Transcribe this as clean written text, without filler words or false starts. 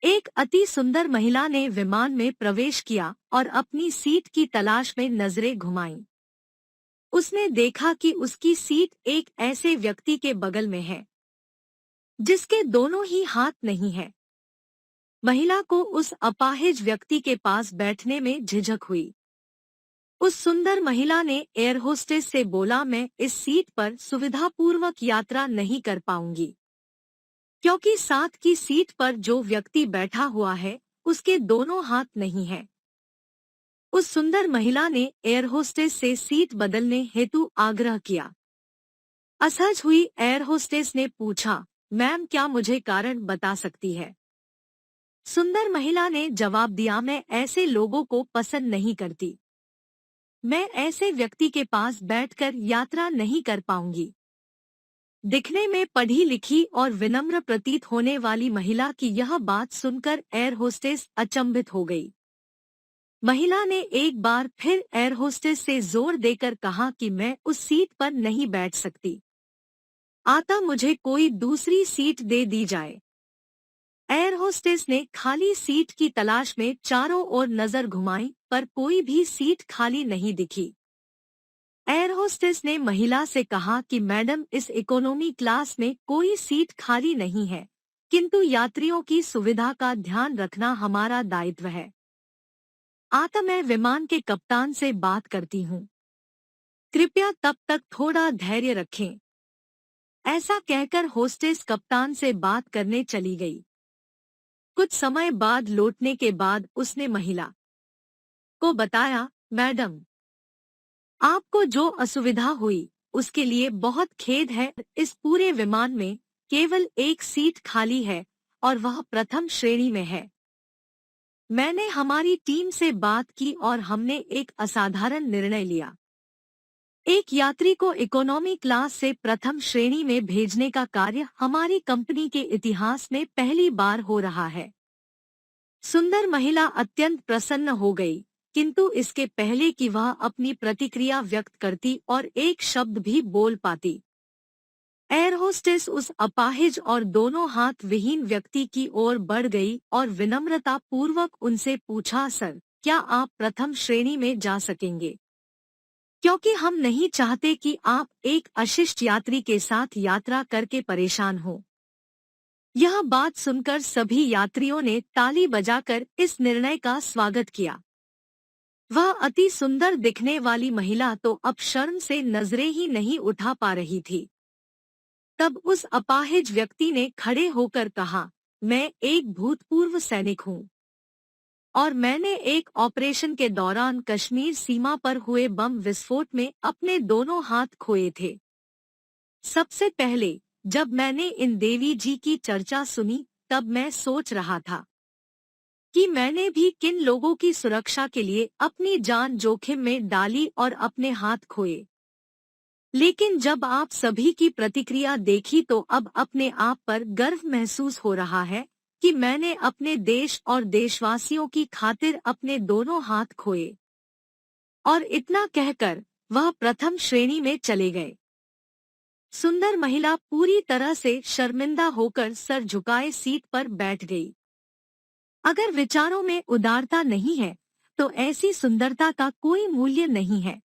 एक अति सुंदर महिला ने विमान में प्रवेश किया और अपनी सीट की तलाश में नजरें घुमाईं। उसने देखा कि उसकी सीट एक ऐसे व्यक्ति के बगल में है जिसके दोनों ही हाथ नहीं हैं। महिला को उस अपाहिज व्यक्ति के पास बैठने में झिझक हुई। उस सुंदर महिला ने एयर होस्टेस से बोला, मैं इस सीट पर सुविधापूर्वक यात्रा नहीं कर पाऊंगी क्योंकि साथ की सीट पर जो व्यक्ति बैठा हुआ है उसके दोनों हाथ नहीं हैं। उस सुंदर महिला ने एयर होस्टेस से सीट बदलने हेतु आग्रह किया। असहज हुई एयर होस्टेस ने पूछा, मैम क्या मुझे कारण बता सकती है? सुंदर महिला ने जवाब दिया, मैं ऐसे लोगों को पसंद नहीं करती। मैं ऐसे व्यक्ति के पास बैठकर यात्रा नहीं कर पाऊंगी। दिखने में पढ़ी लिखी और विनम्र प्रतीत होने वाली महिला की यह बात सुनकर एयर होस्टेस अचंभित हो गई। महिला ने एक बार फिर एयर होस्टेस से जोर देकर कहा कि मैं उस सीट पर नहीं बैठ सकती। आता मुझे कोई दूसरी सीट दे दी जाए। एयर होस्टेस ने खाली सीट की तलाश में चारों ओर नजर घुमाई पर कोई भी सीट खाली नहीं दिखी। एयर होस्टेस ने महिला से कहा कि मैडम इस इकोनॉमी क्लास में कोई सीट खाली नहीं है, किंतु यात्रियों की सुविधा का ध्यान रखना हमारा दायित्व है। आता मैं विमान के कप्तान से बात करती हूँ। कृपया तब तक थोड़ा धैर्य रखें। ऐसा कहकर होस्टेस कप्तान से बात करने चली गई। कुछ समय बाद लौटने के बाद उसने महिला को बताया, मैडम आपको जो असुविधा हुई उसके लिए बहुत खेद है। इस पूरे विमान में केवल एक सीट खाली है और वह प्रथम श्रेणी में है। मैंने हमारी टीम से बात की और हमने एक असाधारण निर्णय लिया। एक यात्री को इकोनॉमी क्लास से प्रथम श्रेणी में भेजने का कार्य हमारी कंपनी के इतिहास में पहली बार हो रहा है। सुंदर महिला अत्यंत प्रसन्न हो गई, किंतु इसके पहले कि वह अपनी प्रतिक्रिया व्यक्त करती और एक शब्द भी बोल पाती, एयर होस्टेस उस अपाहिज और दोनों हाथ विहीन व्यक्ति की ओर बढ़ गई और विनम्रता पूर्वक उनसे पूछा, सर क्या आप प्रथम श्रेणी में जा सकेंगे? क्योंकि हम नहीं चाहते कि आप एक अशिष्ट यात्री के साथ यात्रा करके परेशान हो। यह बात सुनकर सभी यात्रियों ने ताली बजाकर इस निर्णय का स्वागत किया। वह अति सुंदर दिखने वाली महिला तो अब शर्म से नजरें ही नहीं उठा पा रही थी। तब उस अपाहिज व्यक्ति ने खड़े होकर कहा, मैं एक भूतपूर्व सैनिक हूँ और मैंने एक ऑपरेशन के दौरान कश्मीर सीमा पर हुए बम विस्फोट में अपने दोनों हाथ खोए थे। सबसे पहले जब मैंने इन देवी जी की चर्चा सुनी तब मैं सोच रहा था कि मैंने भी किन लोगों की सुरक्षा के लिए अपनी जान जोखिम में डाली और अपने हाथ खोए। लेकिन जब आप सभी की प्रतिक्रिया देखी तो अब अपने आप पर गर्व महसूस हो रहा है कि मैंने अपने देश और देशवासियों की खातिर अपने दोनों हाथ खोए। और इतना कहकर वह प्रथम श्रेणी में चले गए। सुंदर महिला पूरी तरह से शर्मिंदा होकर सर झुकाए सीट पर बैठ गई। अगर विचारों में उदारता नहीं है तो ऐसी सुंदरता का कोई मूल्य नहीं है।